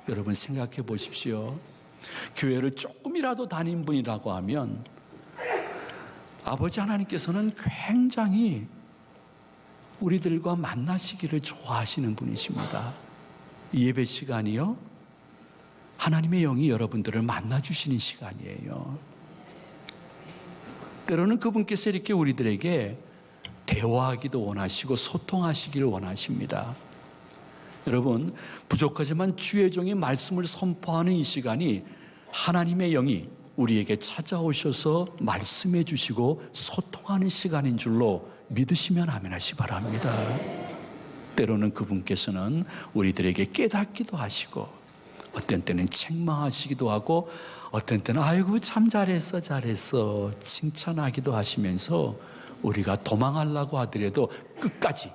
여러분 생각해 보십시오. 교회를 조금이라도 다닌 분이라고 하면 아버지 하나님께서는 굉장히 우리들과 만나시기를 좋아하시는 분이십니다. 예배 시간이요, 하나님의 영이 여러분들을 만나주시는 시간이에요. 때로는 그분께서 이렇게 우리들에게 대화하기도 원하시고 소통하시기를 원하십니다. 여러분, 부족하지만 주의 종이 말씀을 선포하는 이 시간이 하나님의 영이 우리에게 찾아오셔서 말씀해 주시고 소통하는 시간인 줄로 믿으시면 아멘 하시 바랍니다. 때로는 그분께서는 우리들에게 깨닫기도 하시고, 어떤 때는 책망하시기도 하고, 어떤 때는 아이고 참 잘했어 칭찬하기도 하시면서 우리가 도망하려고 하더라도 끝까지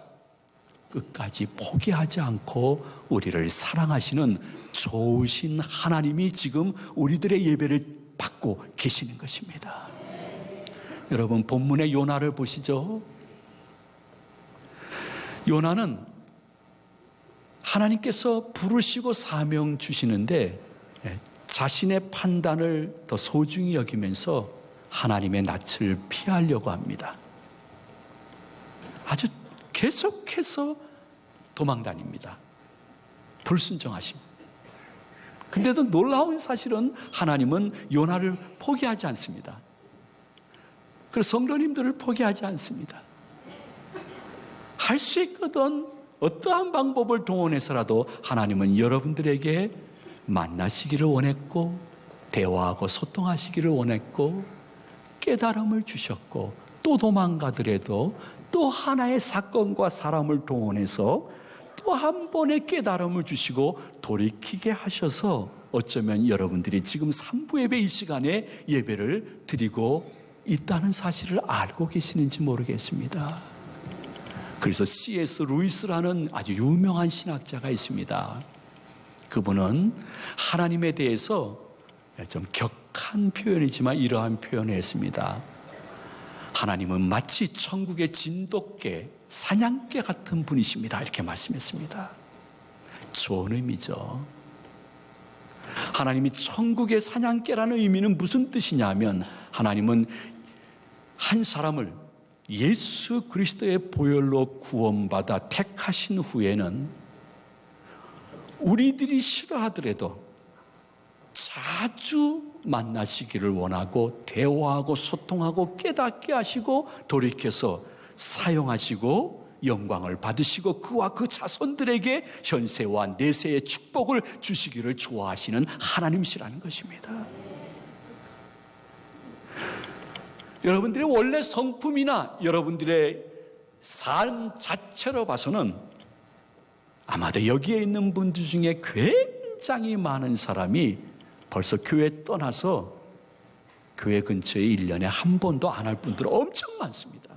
포기하지 않고 우리를 사랑하시는 좋으신 하나님이 지금 우리들의 예배를 받고 계시는 것입니다. 여러분, 본문의 요나를 보시죠. 요나는 하나님께서 부르시고 사명 주시는데 자신의 판단을 더 소중히 여기면서 하나님의 낯을 피하려고 합니다. 아주 계속해서 도망다닙니다. 불순종하십니다. 근데도 놀라운 사실은 하나님은 요나를 포기하지 않습니다. 그래서 성도님들을 포기하지 않습니다. 할 수 있거든 어떠한 방법을 동원해서라도 하나님은 여러분들에게 만나시기를 원했고, 대화하고 소통하시기를 원했고, 깨달음을 주셨고, 또 도망가더라도 또 하나의 사건과 사람을 동원해서 또 한 번의 깨달음을 주시고 돌이키게 하셔서 어쩌면 여러분들이 지금 3부 예배 이 시간에 예배를 드리고 있다는 사실을 알고 계시는지 모르겠습니다. 그래서 C.S. 루이스라는 아주 유명한 신학자가 있습니다. 그분은 하나님에 대해서 좀 격한 표현이지만 이러한 표현을 했습니다. 하나님은 마치 천국의 진돗개, 사냥개 같은 분이십니다. 이렇게 말씀했습니다. 좋은 의미죠. 하나님이 천국의 사냥개라는 의미는 무슨 뜻이냐면, 하나님은 한 사람을 예수 그리스도의 보혈로 구원받아 택하신 후에는 우리들이 싫어하더라도 자주 만나시기를 원하고 대화하고 소통하고 깨닫게 하시고 돌이켜서 사용하시고 영광을 받으시고 그와 그 자손들에게 현세와 내세의 축복을 주시기를 좋아하시는 하나님이시라는 것입니다. 여러분들의 원래 성품이나 여러분들의 삶 자체로 봐서는 아마도 여기에 있는 분들 중에 굉장히 많은 사람이 벌써 교회 떠나서 교회 근처에 1년에 한 번도 안 할 분들 엄청 많습니다.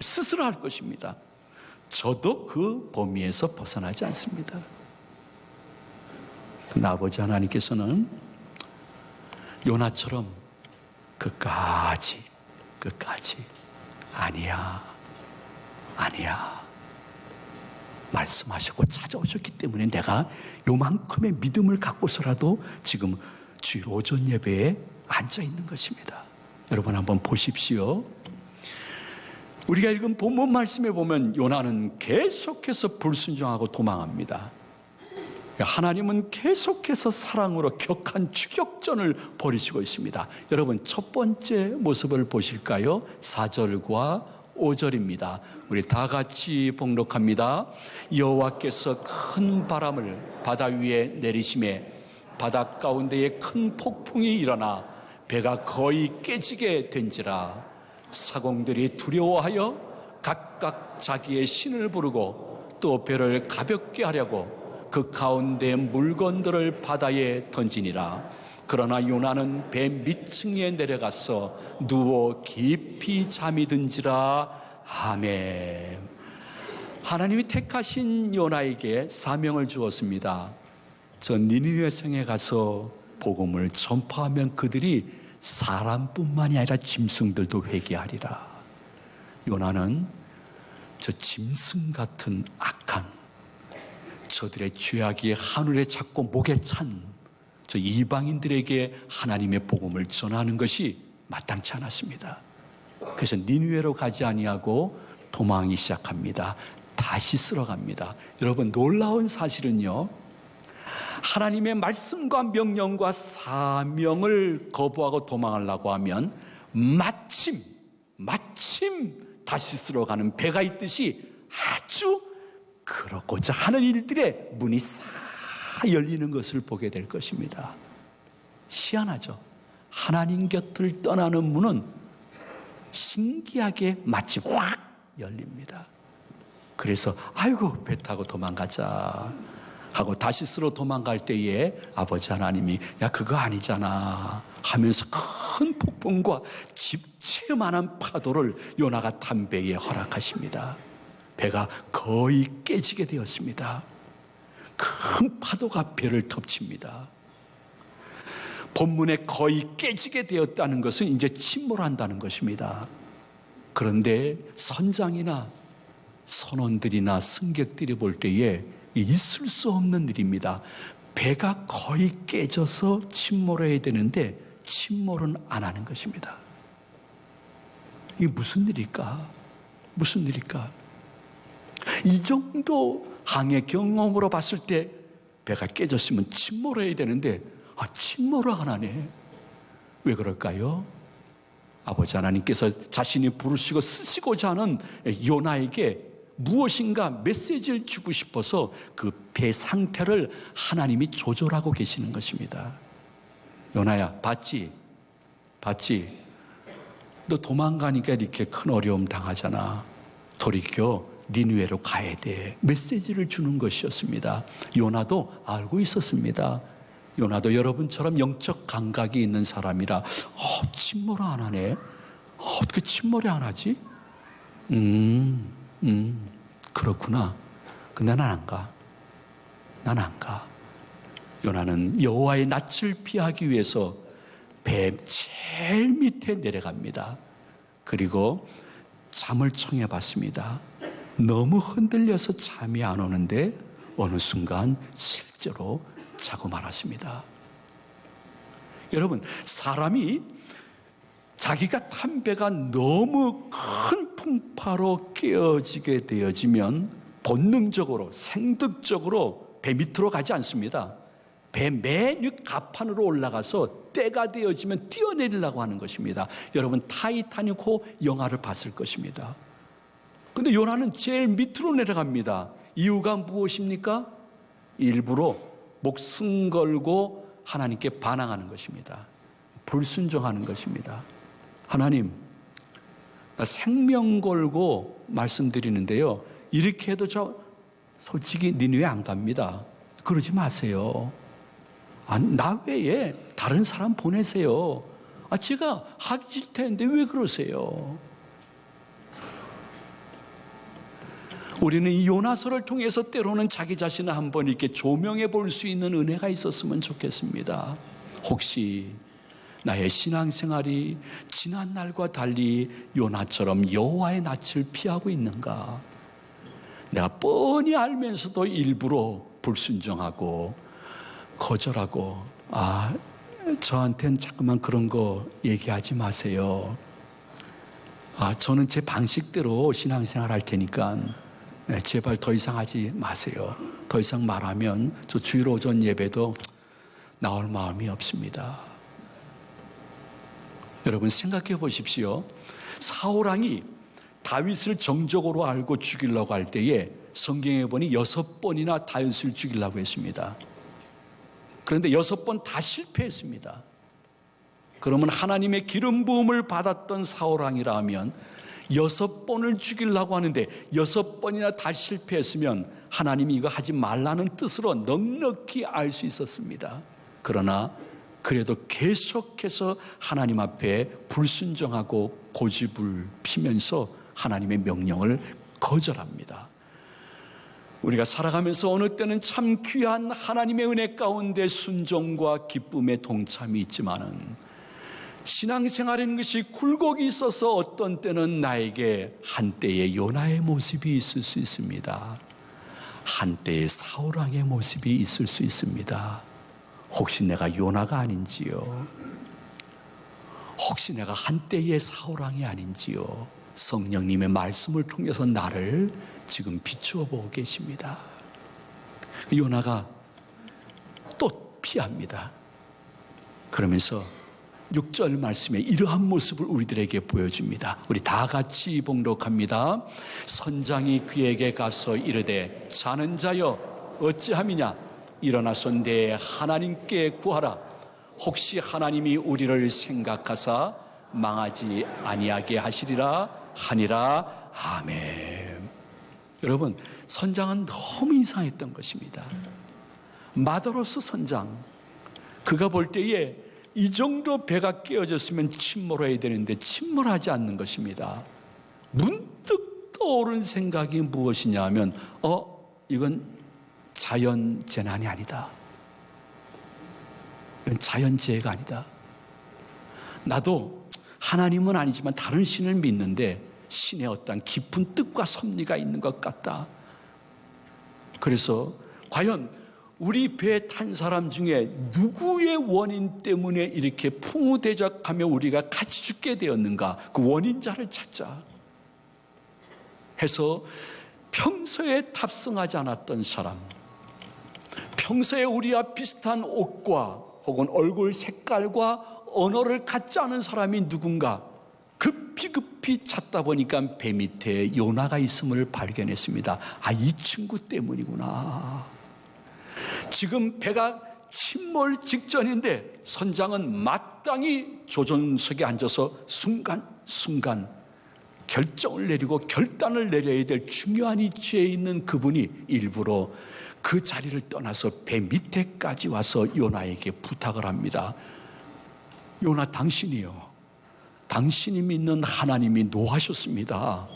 스스로 할 것입니다. 저도 그 범위에서 벗어나지 않습니다. 근데 아버지 하나님께서는 요나처럼 끝까지 아니야 말씀하셨고 찾아오셨기 때문에 내가 요만큼의 믿음을 갖고서라도 지금 주일 오전 예배에 앉아 있는 것입니다. 여러분 한번 보십시오. 우리가 읽은 본문 말씀에 보면 요나는 계속해서 불순종하고 도망합니다. 하나님은 계속해서 사랑으로 격한 추격전을 벌이시고 있습니다. 여러분 첫 번째 모습을 보실까요? 4절과 5절입니다. 우리 다 같이 봉독합니다. 여호와께서 큰 바람을 바다 위에 내리심에 바다 가운데에 큰 폭풍이 일어나 배가 거의 깨지게 된지라. 사공들이 두려워하여 각각 자기의 신을 부르고 또 배를 가볍게 하려고 그 가운데 물건들을 바다에 던지니라. 그러나 요나는 배 밑층에 내려가서 누워 깊이 잠이 든지라. 아멘. 하나님이 택하신 요나에게 사명을 주었습니다. 저 니느웨 성에 가서 복음을 전파하면 그들이 사람뿐만이 아니라 짐승들도 회개하리라. 요나는 저 짐승 같은 악한 저들의 죄악이 하늘에 찼고 목에 찬 저 이방인들에게 하나님의 복음을 전하는 것이 마땅치 않았습니다. 그래서 니느웨로 가지 아니하고 도망하기 시작합니다. 다시 쓸어갑니다. 여러분, 놀라운 사실은요, 하나님의 말씀과 명령과 사명을 거부하고 도망하려고 하면 마침 다시 쓸어가는 배가 있듯이 아주 그러고자 하는 일들의 문이 싹 열리는 것을 보게 될 것입니다. 희한하죠. 하나님 곁을 떠나는 문은 신기하게 마치 확 열립니다. 그래서 아이고 배 타고 도망가자 하고 다시 쓰러 도망갈 때에 아버지 하나님이 야 그거 아니잖아 하면서 큰 폭풍과 집채만한 파도를 요나가 탄 배에 허락하십니다. 배가 거의 깨지게 되었습니다. 큰 파도가 배를 덮칩니다. 본문에 거의 깨지게 되었다는 것은 이제 침몰한다는 것입니다. 그런데 선장이나 선원들이나 승객들이 볼 때에 있을 수 없는 일입니다. 배가 거의 깨져서 침몰해야 되는데 침몰은 안 하는 것입니다. 이게 무슨 일일까? 무슨 일일까? 이 정도 항해 경험으로 봤을 때 배가 깨졌으면 침몰해야 되는데 침몰을 안 하네. 왜 그럴까요? 아버지 하나님께서 자신이 부르시고 쓰시고자 하는 요나에게 무엇인가 메시지를 주고 싶어서 그 배 상태를 하나님이 조절하고 계시는 것입니다. 요나야, 봤지? 너 도망가니까 이렇게 큰 어려움 당하잖아. 돌이켜 니느웨로 가야 돼. 메시지를 주는 것이었습니다. 요나도 알고 있었습니다. 요나도 여러분처럼 영적 감각이 있는 사람이라 침몰을 안 하네. 어떻게 침몰이 안 하지? 그렇구나. 근데 난 안 가. 요나는 여호와의 낯을 피하기 위해서 배 제일 밑에 내려갑니다. 그리고 잠을 청해 봤습니다. 너무 흔들려서 잠이 안 오는데 어느 순간 실제로 자고 말았습니다. 여러분, 사람이 자기가 탄 배가 너무 큰 풍파로 깨어지게 되어지면 본능적으로 생득적으로 배 밑으로 가지 않습니다. 배 맨 가판으로 올라가서 때가 되어지면 뛰어내리려고 하는 것입니다. 여러분, 타이타닉호 영화를 봤을 것입니다. 근데 요나는 제일 밑으로 내려갑니다. 이유가 무엇입니까? 일부러 목숨 걸고 하나님께 반항하는 것입니다. 불순종하는 것입니다. 하나님, 나 생명 걸고 말씀드리는데요. 이렇게 해도 저 솔직히 니느웨 안 갑니다. 그러지 마세요. 나 외에 다른 사람 보내세요. 제가 하기 싫다는데 왜 그러세요? 우리는 이 요나서를 통해서 때로는 자기 자신을 한번 이렇게 조명해 볼 수 있는 은혜가 있었으면 좋겠습니다. 혹시 나의 신앙생활이 지난 날과 달리 요나처럼 여호와의 낯을 피하고 있는가? 내가 뻔히 알면서도 일부러 불순종하고 거절하고 저한테는 자꾸만 그런 거 얘기하지 마세요. 저는 제 방식대로 신앙생활 할 테니까 제발 더 이상 하지 마세요. 더 이상 말하면 저 주일 오전 예배도 나올 마음이 없습니다. 여러분 생각해 보십시오. 사울왕이 다윗을 정적으로 알고 죽이려고 할 때에 성경에 보니 6번이나 다윗을 죽이려고 했습니다. 그런데 6번 다 실패했습니다. 그러면 하나님의 기름 부음을 받았던 사울왕이라면 6번을 죽이려고 하는데 6번이나 다 실패했으면 하나님이 이거 하지 말라는 뜻으로 넉넉히 알 수 있었습니다. 그러나 그래도 계속해서 하나님 앞에 불순종하고 고집을 피면서 하나님의 명령을 거절합니다. 우리가 살아가면서 어느 때는 참 귀한 하나님의 은혜 가운데 순종과 기쁨의 동참이 있지만은 신앙생활이라는 것이 굴곡이 있어서 어떤 때는 나에게 한때의 요나의 모습이 있을 수 있습니다. 한때의 사울왕의 모습이 있을 수 있습니다. 혹시 내가 요나가 아닌지요? 혹시 내가 한때의 사울왕이 아닌지요? 성령님의 말씀을 통해서 나를 지금 비추어 보고 계십니다. 요나가 또 피합니다. 그러면서 6절 말씀에 이러한 모습을 우리들에게 보여줍니다. 우리 다 같이 봉독합니다. 선장이 그에게 가서 이르되 자는 자여 어찌함이냐 일어나서 내 하나님께 구하라. 혹시 하나님이 우리를 생각하사 망하지 아니하게 하시리라 하니라. 아멘. 여러분, 선장은 너무 이상했던 것입니다. 마더로스 선장, 그가 볼 때에 이 정도 배가 깨어졌으면 침몰해야 되는데 침몰하지 않는 것입니다. 문득 떠오른 생각이 무엇이냐 하면 이건 자연재난이 아니다. 이건 자연재해가 아니다. 나도 하나님은 아니지만 다른 신을 믿는데 신의 어떤 깊은 뜻과 섭리가 있는 것 같다. 그래서 과연 우리 배에 탄 사람 중에 누구의 원인 때문에 이렇게 풍우대적하며 우리가 같이 죽게 되었는가, 그 원인자를 찾자 해서 평소에 탑승하지 않았던 사람, 평소에 우리와 비슷한 옷과 혹은 얼굴 색깔과 언어를 갖지 않은 사람이 누군가 급히 찾다 보니까 배 밑에 요나가 있음을 발견했습니다. 이 친구 때문이구나. 지금 배가 침몰 직전인데 선장은 마땅히 조종석에 앉아서 순간 결정을 내리고 결단을 내려야 될 중요한 위치에 있는 그분이 일부러 그 자리를 떠나서 배 밑에까지 와서 요나에게 부탁을 합니다. 요나, 당신이 믿는 하나님이 노하셨습니다.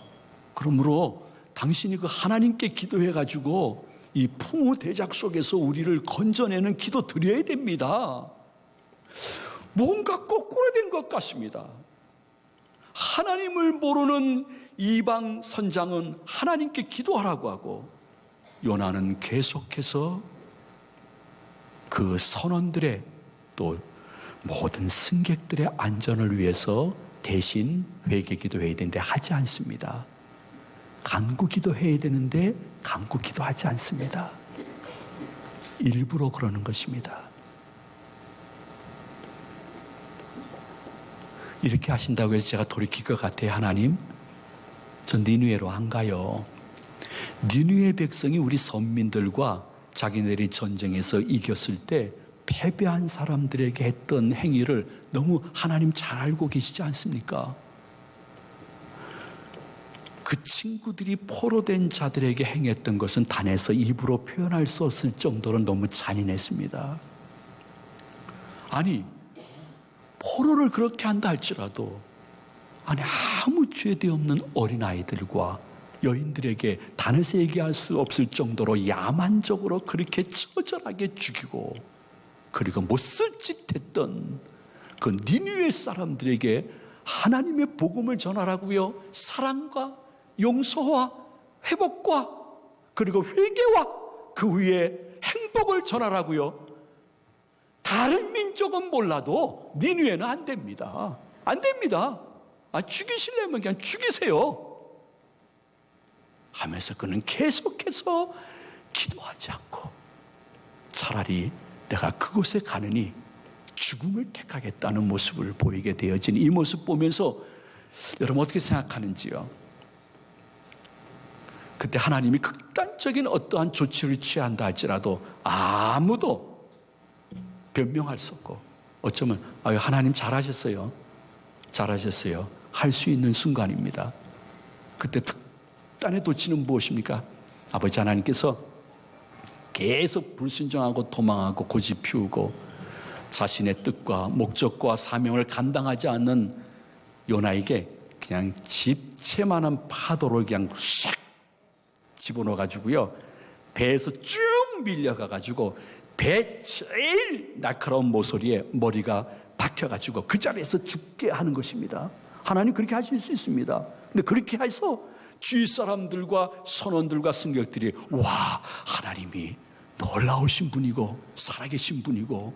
그러므로 당신이 그 하나님께 기도해가지고 이 풍우대작 속에서 우리를 건져내는 기도 드려야 됩니다. 뭔가 거꾸로 된 것 같습니다. 하나님을 모르는 이방 선장은 하나님께 기도하라고 하고, 요나는 계속해서 그 선원들의 또 모든 승객들의 안전을 위해서 대신 회개 기도해야 되는데 하지 않습니다. 간구 기도해야 되는데 간구 기도하지 않습니다. 일부러 그러는 것입니다. 이렇게 하신다고 해서 제가 돌이킬 것 같아요. 하나님, 저 니느웨로 안 가요. 니느웨 백성이 우리 선민들과 자기네들이 전쟁에서 이겼을 때 패배한 사람들에게 했던 행위를 너무 하나님 잘 알고 계시지 않습니까? 그 친구들이 포로된 자들에게 행했던 것은 단에서 입으로 표현할 수 없을 정도로 너무 잔인했습니다. 아니, 포로를 그렇게 한다 할지라도 아무 죄도 없는 어린아이들과 여인들에게 단에서 얘기할 수 없을 정도로 야만적으로 그렇게 처절하게 죽이고, 그리고 못쓸 짓 했던 그 니느웨 사람들에게 하나님의 복음을 전하라고요. 사랑과 용서와 회복과 그리고 회개와 그 위에 행복을 전하라고요. 다른 민족은 몰라도 니느웨는 안 됩니다. 안 됩니다. 죽이시려면 그냥 죽이세요 하면서 그는 계속해서 기도하지 않고 차라리 내가 그곳에 가느니 죽음을 택하겠다는 모습을 보이게 되어진 이 모습 보면서 여러분 어떻게 생각하는지요? 그때 하나님이 극단적인 어떠한 조치를 취한다 할지라도 아무도 변명할 수 없고, 어쩌면 하나님 잘하셨어요 할 수 있는 순간입니다. 그때 특단의 도치는 무엇입니까? 아버지 하나님께서 계속 불순종하고 도망하고 고집 피우고 자신의 뜻과 목적과 사명을 감당하지 않는 요나에게 그냥 집채만한 파도를 그냥 샥 집어넣어가지고요, 배에서 쭉 밀려가가지고 배 제일 날카로운 모서리에 머리가 박혀가지고 그 자리에서 죽게 하는 것입니다. 하나님 그렇게 하실 수 있습니다. 근데 그렇게 해서 주위 사람들과 선원들과 승객들이 와, 하나님이 놀라우신 분이고 살아계신 분이고,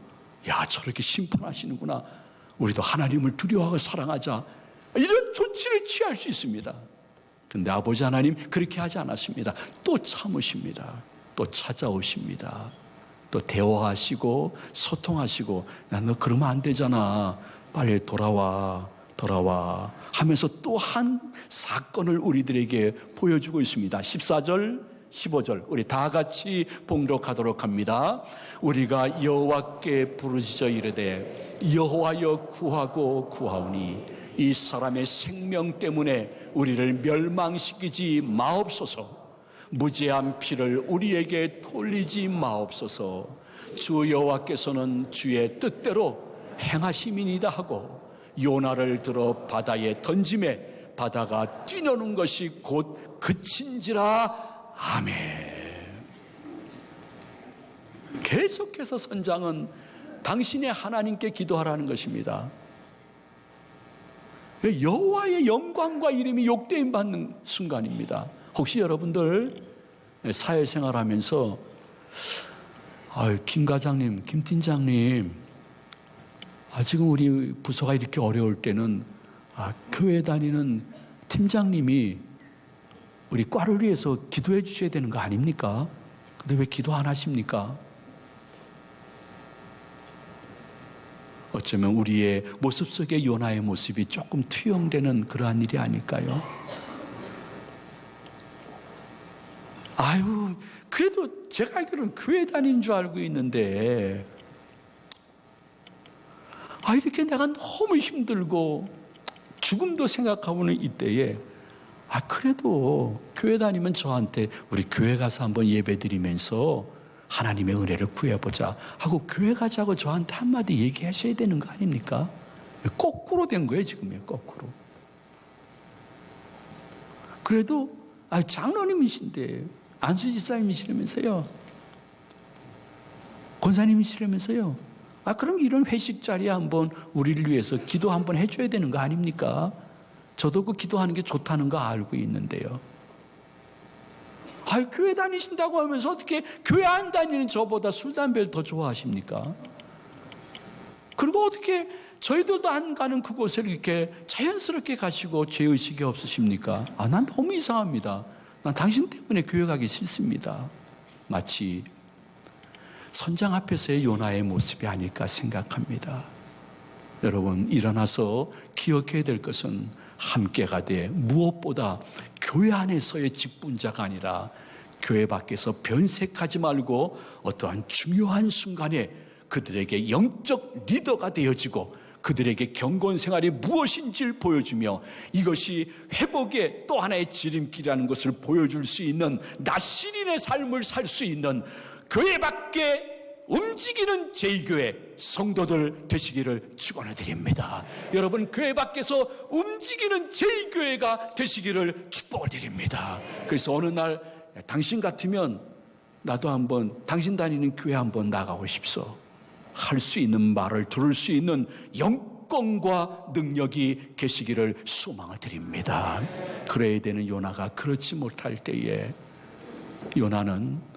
야, 저렇게 심판하시는구나, 우리도 하나님을 두려워하고 사랑하자, 이런 조치를 취할 수 있습니다. 근데 아버지 하나님 그렇게 하지 않았습니다. 또 참으십니다. 또 찾아오십니다. 또 대화하시고 소통하시고, 야, 너 그러면 안 되잖아, 빨리 돌아와 하면서 또 한 사건을 우리들에게 보여주고 있습니다. 14절 15절 우리 다 같이 봉독하도록 합니다. 우리가 여호와께 부르짖어 이르되 여호와여 구하고 구하오니 이 사람의 생명 때문에 우리를 멸망시키지 마옵소서. 무죄한 피를 우리에게 돌리지 마옵소서. 주 여호와께서는 주의 뜻대로 행하심이니이다 하고 요나를 들어 바다에 던짐에 바다가 뛰노는 것이 곧 그친지라. 아멘. 계속해서 선장은 당신의 하나님께 기도하라는 것입니다. 여호와의 영광과 이름이 욕되임 받는 순간입니다. 혹시 여러분들 사회생활하면서 김 과장님, 김 팀장님, 지금 우리 부서가 이렇게 어려울 때는 교회 다니는 팀장님이 우리 과를 위해서 기도해 주셔야 되는 거 아닙니까? 근데 왜 기도 안 하십니까? 어쩌면 우리의 모습 속에 요나의 모습이 조금 투영되는 그러한 일이 아닐까요? 그래도 제가 알기로는 교회 다니는 줄 알고 있는데, 이렇게 내가 너무 힘들고 죽음도 생각하고는 이때에 그래도 교회 다니면 저한테 우리 교회 가서 한번 예배 드리면서 하나님의 은혜를 구해보자 하고 교회 가자고 저한테 한마디 얘기하셔야 되는 거 아닙니까? 거꾸로 된 거예요, 지금요, 거꾸로. 그래도 장로님이신데, 안수 집사님이시라면서요, 권사님이시라면서요, 그럼 이런 회식 자리에 한번 우리를 위해서 기도 한번 해줘야 되는 거 아닙니까? 저도 그 기도하는 게 좋다는 거 알고 있는데요. 교회 다니신다고 하면서 어떻게 교회 안 다니는 저보다 술, 담배를 더 좋아하십니까? 그리고 어떻게 저희들도 안 가는 그곳을 이렇게 자연스럽게 가시고 죄의식이 없으십니까? 난 너무 이상합니다. 난 당신 때문에 교회 가기 싫습니다. 마치 선장 앞에서의 요나의 모습이 아닐까 생각합니다. 여러분, 일어나서 기억해야 될 것은 함께 가되 무엇보다 교회 안에서의 직분자가 아니라 교회 밖에서 변색하지 말고 어떠한 중요한 순간에 그들에게 영적 리더가 되어지고 그들에게 경건 생활이 무엇인지를 보여주며 이것이 회복의 또 하나의 지름길이라는 것을 보여줄 수 있는 나시린의 삶을 살 수 있는 교회 밖에 움직이는 제2교회 성도들 되시기를 축원해 드립니다. 여러분, 교회 밖에서 움직이는 제2교회가 되시기를 축복을 드립니다. 그래서 어느 날 당신 같으면 나도 한번 당신 다니는 교회 한번 나가고 싶소 할 수 있는 말을 들을 수 있는 영권과 능력이 계시기를 소망을 드립니다. 그래야 되는 요나가 그렇지 못할 때에 요나는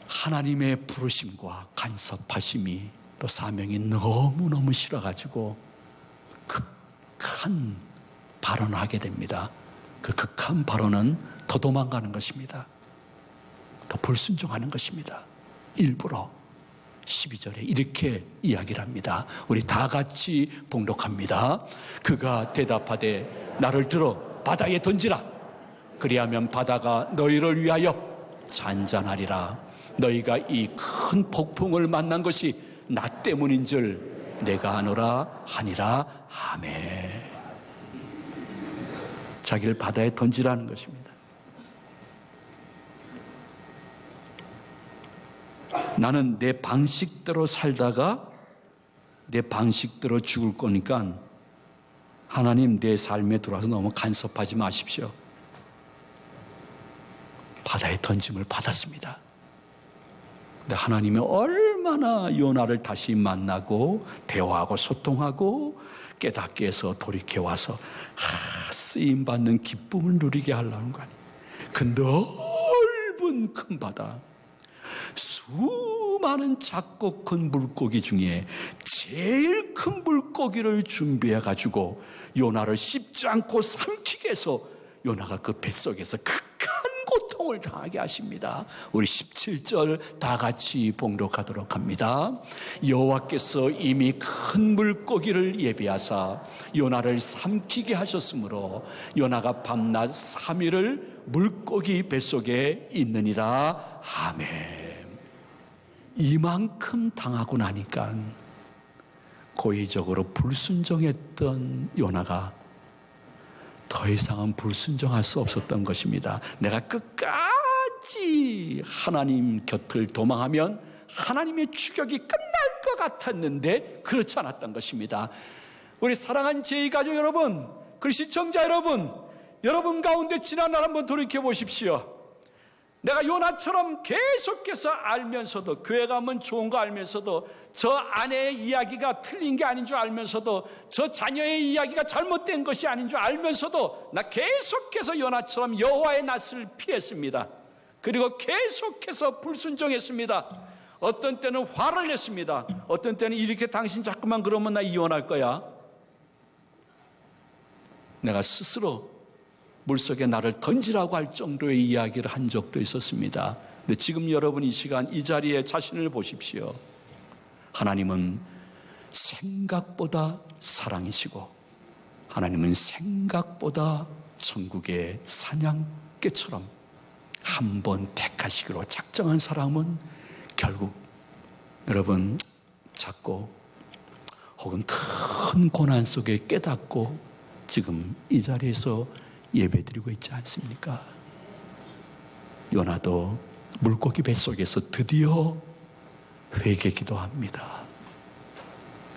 하나님의 부르심과 간섭하심이 또 사명이 너무너무 싫어가지고 극한 발언을 하게 됩니다. 그 극한 발언은 더 도망가는 것입니다. 더 불순종하는 것입니다. 일부러 12절에 이렇게 이야기를 합니다. 우리 다 같이 봉독합니다. 그가 대답하되 나를 들어 바다에 던지라. 그리하면 바다가 너희를 위하여 잔잔하리라. 너희가 이 큰 폭풍을 만난 것이 나 때문인 줄 내가 아노라 하니라. 아멘. 자기를 바다에 던지라는 것입니다. 나는 내 방식대로 살다가 내 방식대로 죽을 거니까 하나님 내 삶에 들어와서 너무 간섭하지 마십시오. 바다에 던짐을 받았습니다. 근데 하나님이 얼마나 요나를 다시 만나고 대화하고 소통하고 깨닫게 해서 돌이켜 와서 쓰임받는 기쁨을 누리게 하려는 거 아니에요. 그 넓은 큰 바다, 수많은 작고 큰 물고기 중에 제일 큰 물고기를 준비해 가지고 요나를 씹지 않고 삼키게 해서 요나가 그 뱃속에서 극한 고통을 당하게 하십니다. 우리 17절 다 같이 봉독하도록 합니다. 여호와께서 이미 큰 물고기를 예비하사 요나를 삼키게 하셨으므로 요나가 밤낮 3일을 물고기 뱃속에 있느니라. 아멘. 이만큼 당하고 나니까 고의적으로 불순종했던 요나가 더 이상은 불순종할 수 없었던 것입니다. 내가 끝까지 하나님 곁을 도망하면 하나님의 추격이 끝날 것 같았는데 그렇지 않았던 것입니다. 우리 사랑하는 제2가족 여러분, 그 시청자 여러분, 여러분 가운데 지난 날 한번 돌이켜 보십시오. 내가 요나처럼 계속해서 알면서도, 교회 가면 좋은 거 알면서도, 저 아내의 이야기가 틀린 게 아닌 줄 알면서도, 저 자녀의 이야기가 잘못된 것이 아닌 줄 알면서도 나 계속해서 요나처럼 여호와의 낯을 피했습니다. 그리고 계속해서 불순종했습니다. 어떤 때는 화를 냈습니다. 어떤 때는 이렇게 당신 자꾸만 그러면 나 이혼할 거야. 내가 스스로 물속에 나를 던지라고 할 정도의 이야기를 한 적도 있었습니다. 근데 지금 여러분 이 시간 이 자리에 자신을 보십시오. 하나님은 생각보다 사랑이시고 하나님은 생각보다 천국의 사냥개처럼 한 번 택하시기로 작정한 사람은 결국 여러분 작고 혹은 큰 고난 속에 깨닫고 지금 이 자리에서 예배드리고 있지 않습니까? 요나도 물고기 뱃속에서 드디어 회개기도합니다.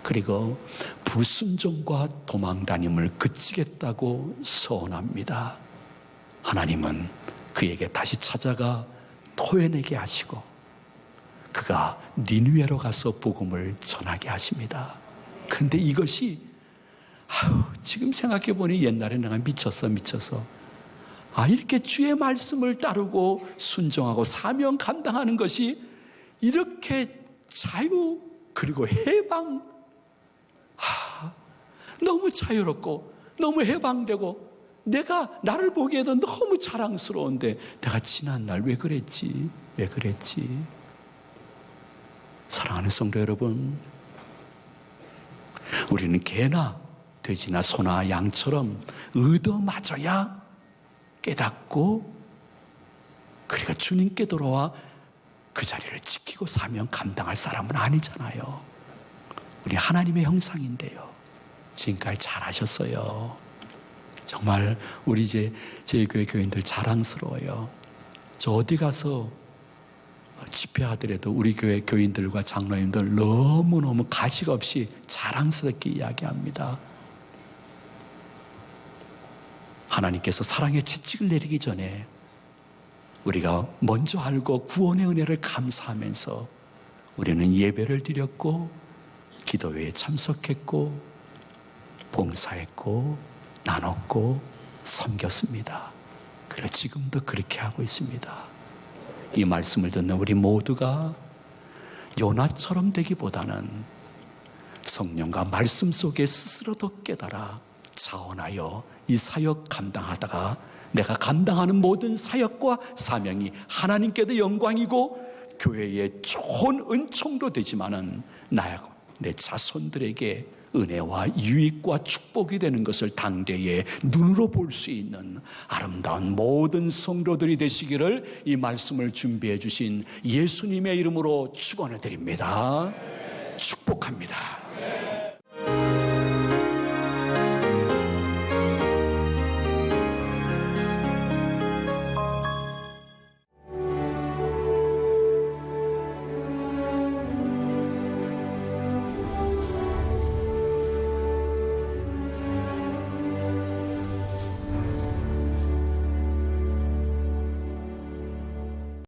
그리고 불순종과 도망다님을 그치겠다고 서원합니다. 하나님은 그에게 다시 찾아가 토해내게 하시고 그가 니느웨로 가서 복음을 전하게 하십니다. 그런데 이것이 지금 생각해보니 옛날에 내가 미쳤어. 이렇게 주의 말씀을 따르고 순종하고 사명 감당하는 것이 이렇게 자유 그리고 해방, 너무 자유롭고 너무 해방되고 내가 나를 보기에도 너무 자랑스러운데 내가 지난날 왜 그랬지? 사랑하는 성도 여러분, 우리는 개나 돼지나 소나 양처럼 얻어맞아야 깨닫고 그리고 주님께 돌아와 그 자리를 지키고 사명 감당할 사람은 아니잖아요. 우리 하나님의 형상인데요. 지금까지 잘하셨어요. 정말 우리 제 교회 교인들 자랑스러워요. 저 어디 가서 집회하더라도 우리 교회 교인들과 장로님들 너무너무 가식 없이 자랑스럽게 이야기합니다. 하나님께서 사랑의 채찍을 내리기 전에 우리가 먼저 알고 구원의 은혜를 감사하면서 우리는 예배를 드렸고 기도회에 참석했고 봉사했고 나눴고 섬겼습니다. 그리고 지금도 그렇게 하고 있습니다. 이 말씀을 듣는 우리 모두가 요나처럼 되기보다는 성령과 말씀 속에 스스로도 깨달아 자원하여 이 사역 감당하다가 내가 감당하는 모든 사역과 사명이 하나님께도 영광이고 교회에 좋은 은총도 되지만은 내 자손들에게 은혜와 유익과 축복이 되는 것을 당대에 눈으로 볼 수 있는 아름다운 모든 성도들이 되시기를 이 말씀을 준비해 주신 예수님의 이름으로 축원을 드립니다. 축복합니다.